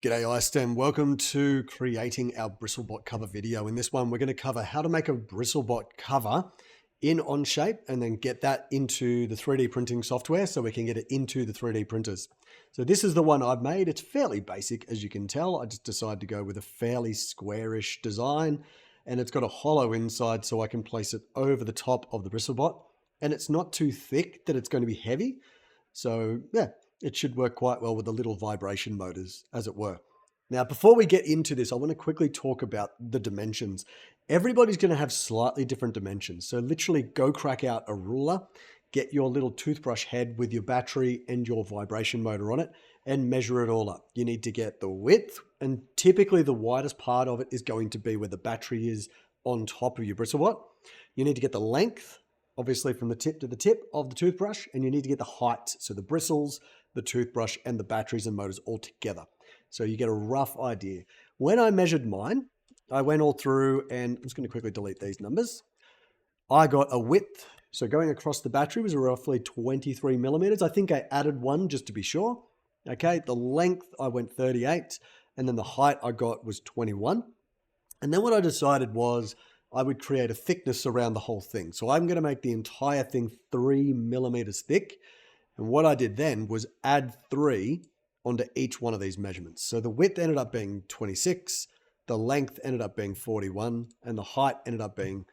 G'day iSTEM, welcome to creating our BristleBot cover video. In this one, we're going to cover how to make a BristleBot cover in OnShape and then get that into the 3D printing software so we can get it into the 3D printers. So this is the one I've made. It's fairly basic, as you can tell. I just decided to go with a fairly squarish design, and it's got a hollow inside so I can place it over the top of the BristleBot. And it's not too thick that it's going to be heavy. So yeah, it should work quite well with the little vibration motors, as it were. Now, before we get into this, I want to quickly talk about the dimensions. Everybody's going to have slightly different dimensions. So literally go crack out a ruler, get your little toothbrush head with your battery and your vibration motor on it and measure it all up. You need to get the width, and typically the widest part of it is going to be where the battery is on top of your BristleBot. You need to get the length, obviously from the tip to the tip of the toothbrush, and you need to get the height. So the bristles, the toothbrush, and the batteries and motors all together. So you get a rough idea. When I measured mine, I went all through, and I'm just going to quickly delete these numbers. I got a width. So going across the battery was roughly 23 millimeters. I think I added one just to be sure. Okay, the length I went 38, and then the height I got was 21. And then what I decided was I would create a thickness around the whole thing. So I'm going to make the entire thing 3 millimeters thick. And what I did then was add 3 onto each one of these measurements. So the width ended up being 26, the length ended up being 41, and the height ended up being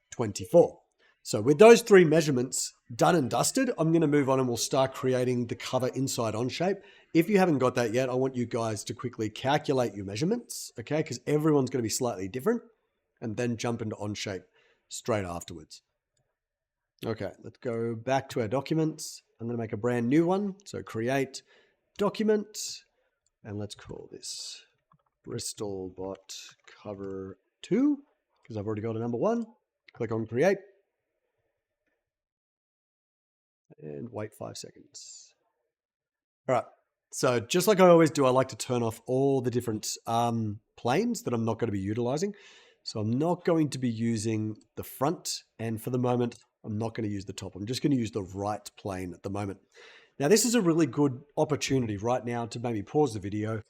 24. So with those 3 measurements done and dusted, I'm going to move on and we'll start creating the cover inside OnShape. If you haven't got that yet, I want you guys to quickly calculate your measurements, okay? Because everyone's going to be slightly different, and then jump into OnShape straight afterwards. Okay, let's go back to our documents. I'm going to make a brand new one. So create document, and let's call this BristleBot cover 2, because I've already got a number 1. Click on create and wait 5 seconds. All right. So just like I always do, I like to turn off all the different planes that I'm not going to be utilizing. So I'm not going to be using the front, and for the moment, I'm not going to use the top. I'm just going to use the right plane at the moment. Now, this is a really good opportunity right now to maybe pause the video,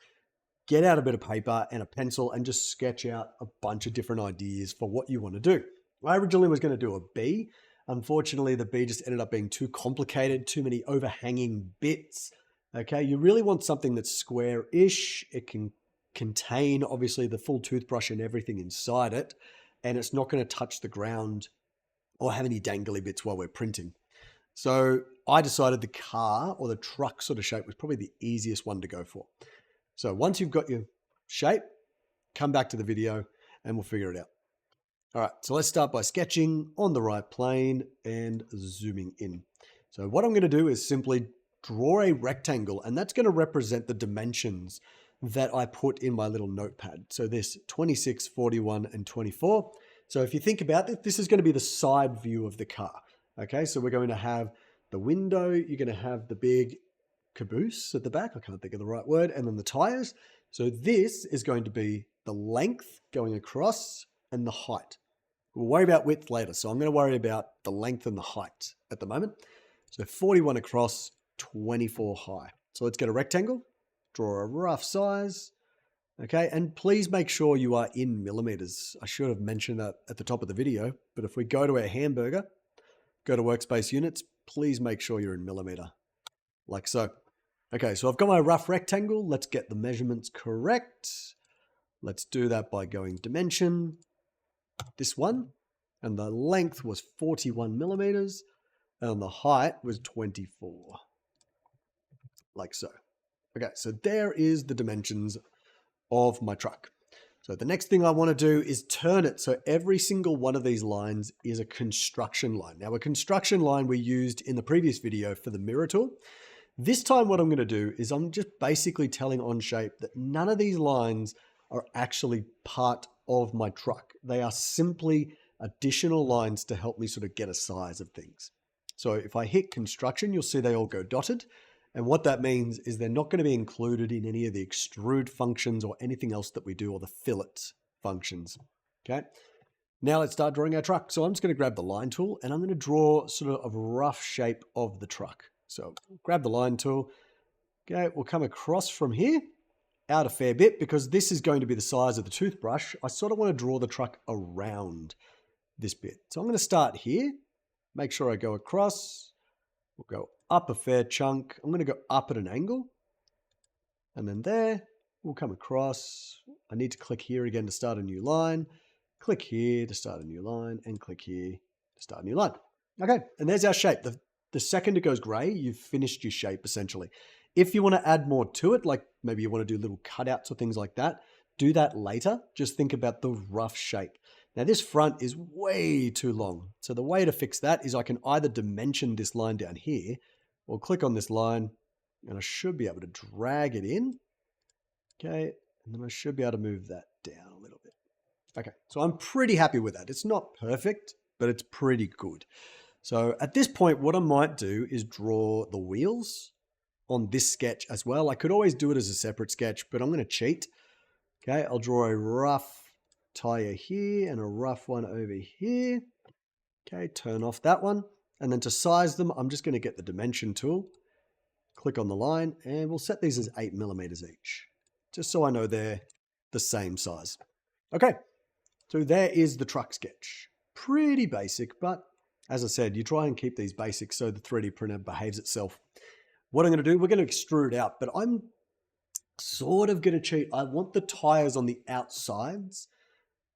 get out a bit of paper and a pencil and just sketch out a bunch of different ideas for what you want to do. I originally was going to do a bee. Unfortunately, the bee just ended up being too complicated, too many overhanging bits. Okay, you really want something that's square-ish. It can contain, obviously, the full toothbrush and everything inside it, and it's not going to touch the ground or have any dangly bits while we're printing. So I decided the car or the truck sort of shape was probably the easiest one to go for. So once you've got your shape, come back to the video and we'll figure it out. All right, so let's start by sketching on the right plane and zooming in. So what I'm going to do is simply draw a rectangle, and that's going to represent the dimensions that I put in my little notepad. So this 26, 41, and 24. So if you think about it, this is going to be the side view of the car. Okay, so we're going to have the window, you're going to have the big caboose at the back, I can't think of the right word, and then the tires. So this is going to be the length going across and the height. We'll worry about width later, so I'm going to worry about the length and the height at the moment. So 41 across, 24 high. So let's get a rectangle, draw a rough size. Okay, and please make sure you are in millimeters. I should have mentioned that at the top of the video, but if we go to our hamburger, go to workspace units, please make sure you're in millimeter, like so. Okay, so I've got my rough rectangle. Let's get the measurements correct. Let's do that by going dimension, this one, and the length was 41 millimeters, and the height was 24, like so. Okay, so there is the dimensions of my truck. So the next thing I want to do is turn it so every single one of these lines is a construction line. Now, a construction line we used in the previous video for the mirror tool. This time what I'm going to do is I'm just basically telling OnShape that none of these lines are actually part of my truck. They are simply additional lines to help me sort of get a size of things. So if I hit construction, you'll see they all go dotted. And what that means is they're not going to be included in any of the extrude functions or anything else that we do, or the fillet functions. Okay. Now let's start drawing our truck. So I'm just going to grab the line tool and I'm going to draw sort of a rough shape of the truck. So grab the line tool. Okay. We'll come across from here out a fair bit because this is going to be the size of the toothbrush. I sort of want to draw the truck around this bit. So I'm going to start here, make sure I go across. We'll go up a fair chunk. I'm going to go up at an angle. And then there, we'll come across. I need to click here again to start a new line. Click here to start a new line, and click here to start a new line. Okay, and there's our shape. The second it goes gray, you've finished your shape essentially. If you want to add more to it, like maybe you want to do little cutouts or things like that, do that later. Just think about the rough shape. Now this front is way too long. So the way to fix that is I can either dimension this line down here or click on this line and I should be able to drag it in. Okay, and then I should be able to move that down a little bit. Okay, so I'm pretty happy with that. It's not perfect, but it's pretty good. So at this point, what I might do is draw the wheels on this sketch as well. I could always do it as a separate sketch, but I'm going to cheat. Okay, I'll draw a rough tire here and a rough one over here. Okay, turn off that one. And then to size them, I'm just going to get the dimension tool, click on the line, and we'll set these as 8mm each, just so I know they're the same size. Okay, so there is the truck sketch. Pretty basic, but as I said, you try and keep these basics so the 3D printer behaves itself. What I'm going to do, we're going to extrude out, but I'm sort of going to cheat. I want the tires on the outsides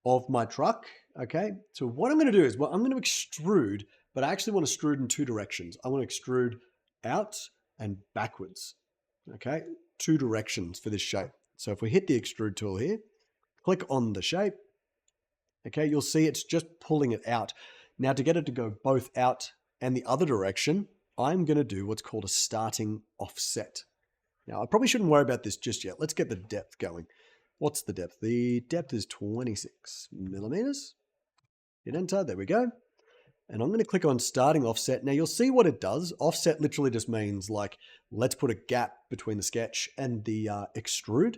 of my truck. Okay, so what I'm going to do is, well, I'm going to extrude, but I actually want to extrude in two directions. I want to extrude out and backwards. Okay, two directions for this shape. So if we hit the extrude tool here, click on the shape, okay, you'll see it's just pulling it out. Now to get it to go both out and the other direction, I'm going to do what's called a starting offset. Now I probably shouldn't worry about this just yet. Let's get the depth going. What's the depth? The depth is 26mm. Hit enter, there we go. And I'm going to click on starting offset. Now you'll see what it does. Offset literally just means like, let's put a gap between the sketch and the extrude.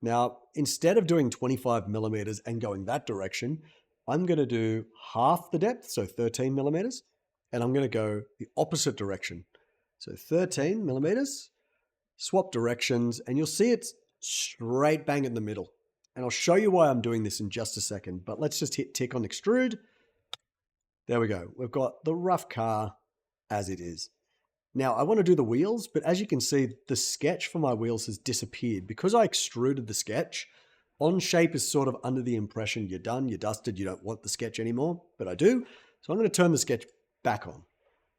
Now, instead of doing 25mm and going that direction, I'm going to do half the depth, so 13mm, and I'm going to go the opposite direction. So 13mm, swap directions, and you'll see it's straight bang in the middle. And I'll show you why I'm doing this in just a second, but let's just hit tick on extrude. There we go. We've got the rough car as it is. Now I want to do the wheels, but as you can see, the sketch for my wheels has disappeared. Because I extruded the sketch, OnShape is sort of under the impression you're done, you're dusted, you don't want the sketch anymore, but I do. So I'm going to turn the sketch back on.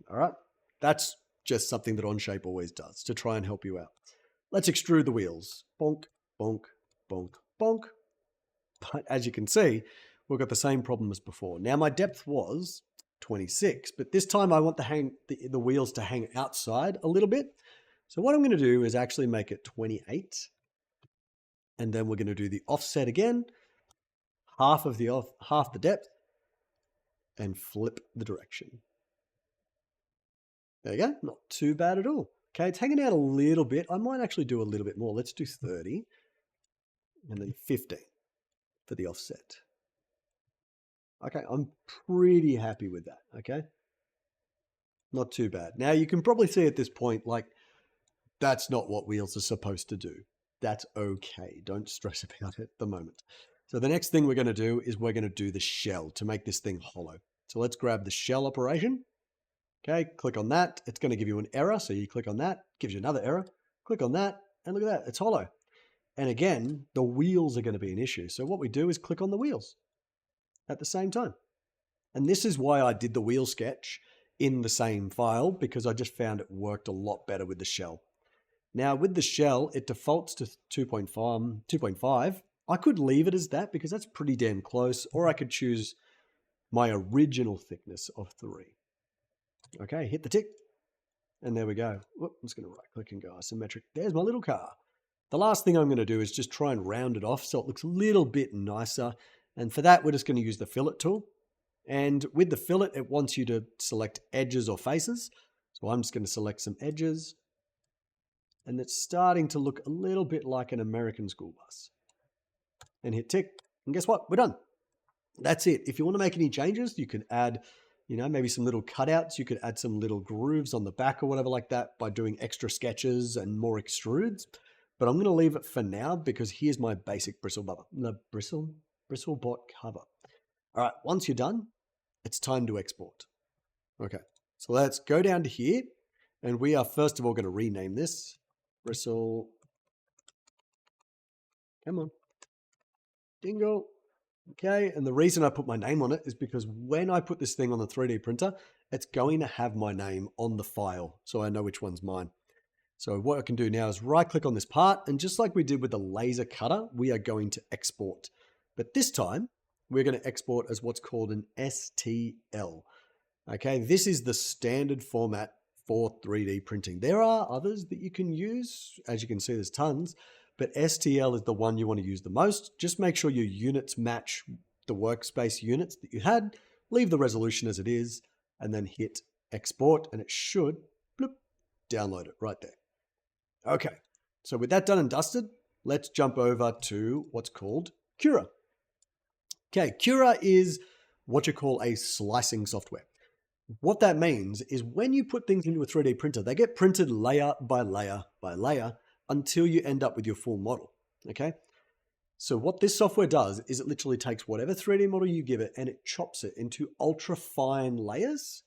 All right. That's just something that OnShape always does to try and help you out. Let's extrude the wheels. Bonk, bonk, bonk, bonk. But as you can see, we've got the same problem as before. Now my depth was 26, but this time I want the wheels to hang outside a little bit. So what I'm going to do is actually make it 28. And then we're going to do the offset again, half the depth, and flip the direction. There you go. Not too bad at all. Okay, it's hanging out a little bit. I might actually do a little bit more. Let's do 30 and then 15 for the offset. Okay, I'm pretty happy with that, okay? Not too bad. Now, you can probably see at this point, like, that's not what wheels are supposed to do. That's okay. Don't stress about it at the moment. So the next thing we're going to do is we're going to do the shell to make this thing hollow. So let's grab the shell operation. Okay, click on that. It's going to give you an error. So you click on that, gives you another error. Click on that, and look at that. It's hollow. And again, the wheels are going to be an issue. So what we do is click on the wheels at the same time. And this is why I did the wheel sketch in the same file, because I just found it worked a lot better with the shell. Now with the shell, it defaults to 2.5. I could leave it as that because that's pretty damn close, or I could choose my original thickness of 3. Okay, hit the tick, and there we go. Whoop, I'm just going to right click and go isometric. There's my little car. The last thing I'm going to do is just try and round it off so it looks a little bit nicer. And for that, we're just going to use the fillet tool. And with the fillet, it wants you to select edges or faces. So I'm just going to select some edges. And it's starting to look a little bit like an American school bus. And hit tick. And guess what? We're done. That's it. If you want to make any changes, you could add, maybe some little cutouts. You could add some little grooves on the back or whatever like that by doing extra sketches and more extrudes. but I'm going to leave it for now because here's my basic bristlebot cover. All right, once you're done, it's time to export. Okay, so let's go down to here, and we are first of all going to rename this bristle. Come on, dingle. Okay, and the reason I put my name on it is because when I put this thing on the 3D printer, it's going to have my name on the file, so I know which one's mine. So what I can do now is right click on this part, and just like we did with the laser cutter, we are going to export. But this time, we're going to export as what's called an STL. Okay, this is the standard format for 3D printing. There are others that you can use. As you can see, there's tons, but STL is the one you want to use the most. Just make sure your units match the workspace units that you had, leave the resolution as it is, and then hit export, and it should bloop, download it right there. Okay, so with that done and dusted, let's jump over to what's called Cura. Okay, Cura is what you call a slicing software. What that means is when you put things into a 3D printer, they get printed layer by layer by layer until you end up with your full model, okay? So what this software does is it literally takes whatever 3D model you give it and it chops it into ultra fine layers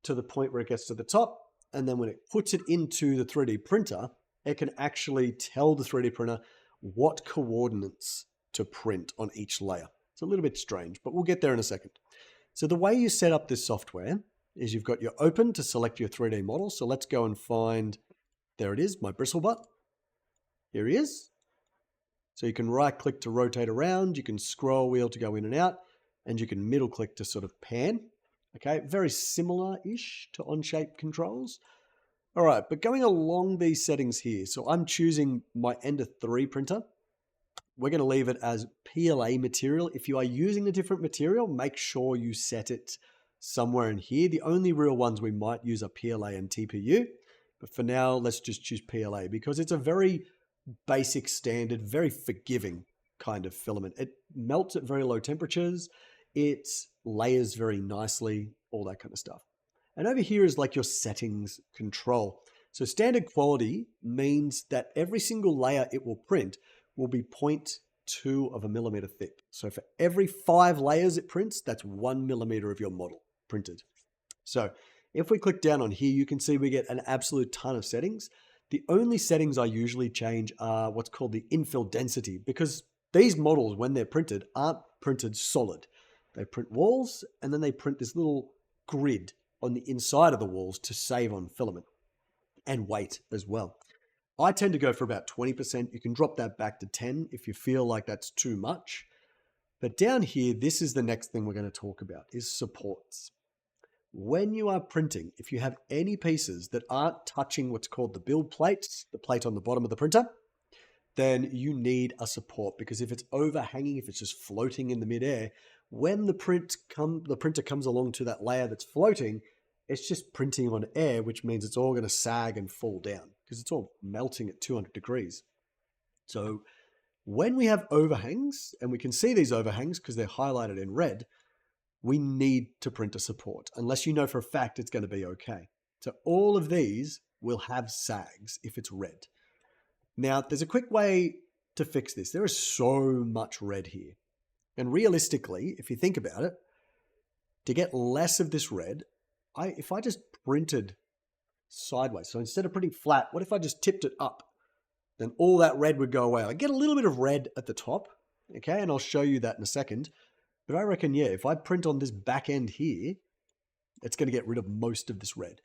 to the point where it gets to the top. And then when it puts it into the 3D printer, it can actually tell the 3D printer what coordinates to print on each layer. It's a little bit strange, but we'll get there in a second. So the way you set up this software is you've got your open to select your 3D model. So let's go and find, there it is, my bristlebot. Here he is. So you can right click to rotate around, you can scroll wheel to go in and out, and you can middle click to sort of pan. Okay, very similar-ish to OnShape controls. All right, but going along these settings here, so I'm choosing my Ender 3 printer. We're going to leave it as PLA material. If you are using a different material, make sure you set it somewhere in here. The only real ones we might use are PLA and TPU. But for now, let's just choose PLA because it's a very basic standard, very forgiving kind of filament. It melts at very low temperatures. It layers very nicely, all that kind of stuff. And over here is like your settings control. So standard quality means that every single layer it will print will be 0.2 of a millimeter thick. So for every 5 layers it prints, that's 1 millimeter of your model printed. So if we click down on here, you can see we get an absolute ton of settings. The only settings I usually change are what's called the infill density, because these models, when they're printed, aren't printed solid. They print walls, and then they print this little grid on the inside of the walls to save on filament and weight as well. I tend to go for about 20%. You can drop that back to 10 if you feel like that's too much. But down here, this is the next thing we're going to talk about, is supports. When you are printing, if you have any pieces that aren't touching what's called the build plate, the plate on the bottom of the printer, then you need a support, because if it's overhanging, if it's just floating in the midair, when the printer comes along to that layer that's floating, it's just printing on air, which means it's all going to sag and fall down because it's all melting at 200 degrees. So when we have overhangs, and we can see these overhangs because they're highlighted in red, we need to print a support, unless you know for a fact it's going to be okay. So all of these will have sags if it's red. Now, there's a quick way to fix this. There is so much red here. And realistically, if you think about it, to get less of this red, if I just printed sideways, so instead of printing flat, what if I just tipped it up? Then all that red would go away. I get a little bit of red at the top, okay? And I'll show you that in a second. But I reckon, yeah, if I print on this back end here, it's going to get rid of most of this red.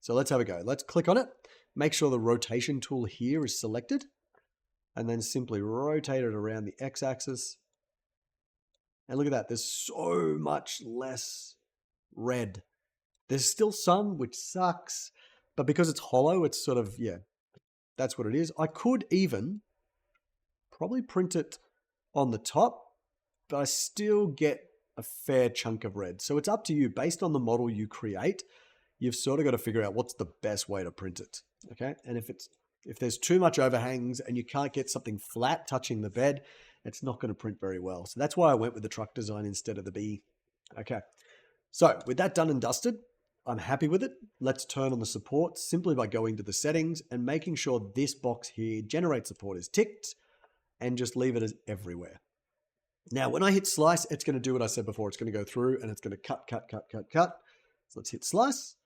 So let's have a go. Let's click on it. Make sure the rotation tool here is selected. And then simply rotate it around the x-axis. And look at that. There's so much less red. There's still some, which sucks. But because it's hollow, it's sort of, yeah, that's what it is. I could even probably print it on the top, but I still get a fair chunk of red. So it's up to you. Based on the model you create, you've sort of got to figure out what's the best way to print it, okay? And if there's too much overhangs and you can't get something flat touching the bed, it's not going to print very well. So that's why I went with the truck design instead of the bee. Okay, so with that done and dusted, I'm happy with it. Let's turn on the support simply by going to the settings and making sure this box here, generate support, is ticked, and just leave it as everywhere. Now, when I hit slice, it's going to do what I said before. It's going to go through and it's going to cut. So let's hit slice.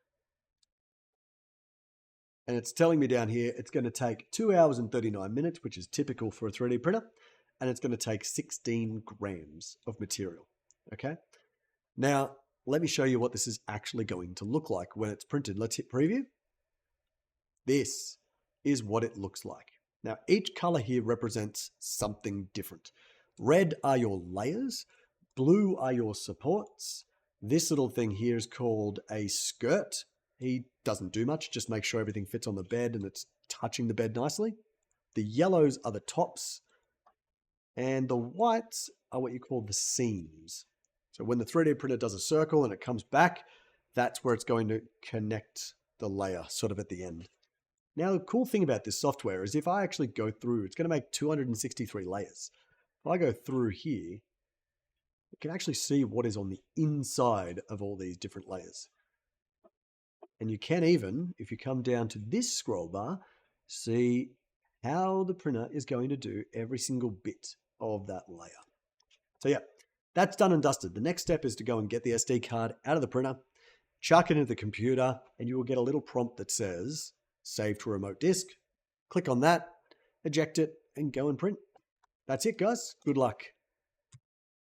And it's telling me down here, it's going to take 2 hours and 39 minutes, which is typical for a 3D printer. And it's going to take 16 grams of material. Okay. Now, let me show you what this is actually going to look like when it's printed. Let's hit preview. This is what it looks like. Now, each color here represents something different. Red are your layers. Blue are your supports. This little thing here is called a skirt. He doesn't do much, just make sure everything fits on the bed and it's touching the bed nicely. The yellows are the tops. And the whites are what you call the seams. So when the 3D printer does a circle and it comes back, that's where it's going to connect the layer sort of at the end. Now, the cool thing about this software is if I actually go through, it's going to make 263 layers. If I go through here, you can actually see what is on the inside of all these different layers. And you can even, if you come down to this scroll bar, see how the printer is going to do every single bit of that layer. So yeah, that's done and dusted. The next step is to go and get the SD card out of the printer, chuck it into the computer, and you will get a little prompt that says, save to remote disk. Click on that, eject it, and go and print. That's it, guys. Good luck.